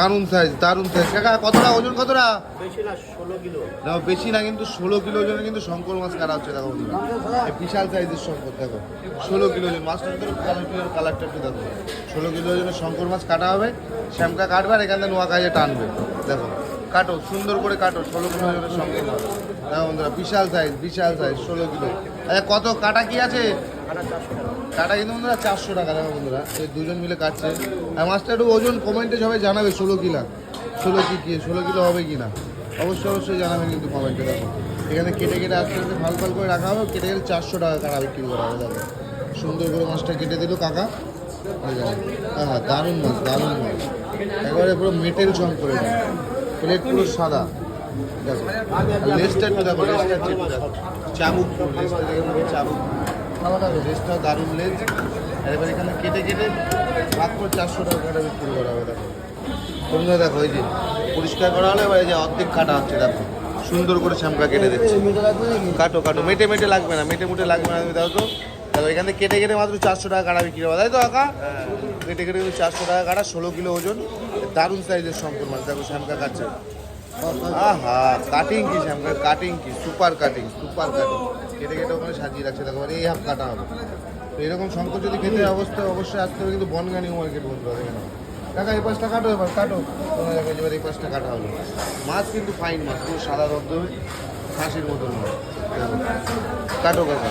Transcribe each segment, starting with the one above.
দারুণ সাইজ কাকা কতটা ওজন কতটা বেশি না 16 কিলো না বেশি না কিন্তু 16 কিলো ওজনে কিন্তু শঙ্কর মাছ কাটা হচ্ছে দেখো বন্ধুরা এই বিশাল সাইজের শঙ্কর দেখো 16 কিলো ওজন মাছটার ভিতরে কালারটা একটু দেখো 16 কিলো ওজনের শঙ্কর মাছ কাটা হবে শ্যামকা কাটবে আর এখান থেকে নোয়া কাজে টানবে দেখো কাটো সুন্দর করে কাটো 16 কিলো ওজনের শঙ্কর মাছ দেখো বন্ধুরা বিশাল সাইজ 16 কিলো আচ্ছা কত কাটা কি আছে কাটা কিন্তু বন্ধুরা 400 টাকা দেখো বন্ধুরা এই দুজন মিলে কাটছে আর মাছটা একটু ওজন কমেন্টে সবাই জানাবে 16 কিলো 16 কিলো হবে কি না অবশ্যই জানাবেন কিন্তু কমেন্টে দেখো এখানে কেটে আস্তে আস্তে ফাল করে রাখা হবে কেটে গেলে 400 টাকা কাটা বিক্রি করা হবে দেখো সুন্দর করে মাছটা কেটে দিল কাকা হ্যাঁ দারুণ মাছ একবারে পুরো মেটেল চম করে দেয় প্লেট পুরো সাদা দেখো লেজটা একটু দেখো লেজটা চাবুক লেজটা দেখে চাবুক লেজটা দারুণ লেজ আর এবার এখানে কেটে ভাগ করে 400 টাকা কাটা বিক্রি করা হবে দেখো তোমরা দেখো এই যে পরিষ্কার করা হলে এবার এই যে অর্ধেক কাটা হচ্ছে দেখো সুন্দর করে শ্যামকা কেটে দিচ্ছে কাটো মেটে লাগবে না মেটে লাগবে না তুমি দাও তো দেখো এখান থেকে কেটে মাত্র 400 টাকা কাটা বিক্রি হবে তাই তো কাকা কেটে কিন্তু 400 টাকা কাটা 16 কিলো ওজন দারুণ সাইজের শঙ্কর মাছ দেখো শ্যামকা কাটছে আহা কাটিং কি শ্যামকা কাটিং কি সুপার কাটিং কেটে ওখানে সাজিয়ে রাখছে দেখো এই হাফ কাটা হবে তো এরকম শঙ্কর যদি খেতে অবশ্যই আসতে হবে কিন্তু বনগানি মার্কেট বলতে হবে এখানে কাকা এই পাশটা কাটো এবার কাটো এবার এই পাশটা কাটা হলো মাছ কিন্তু ফাইন মাছ পুরো সাদা রব্দ হবে খাসির মতন মাছ কাটো কাকা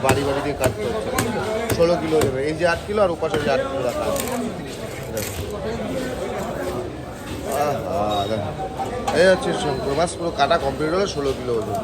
বাড়ি দিয়ে কাটতে হচ্ছে 16 কিলো যাবে এই যে 8 কিলো আর ওপাশে যে 8 কিলো রাখা এই হচ্ছে শঙ্কর মাছ পুরো কাটা কমপ্লিট হলো 16 কিলো ওজন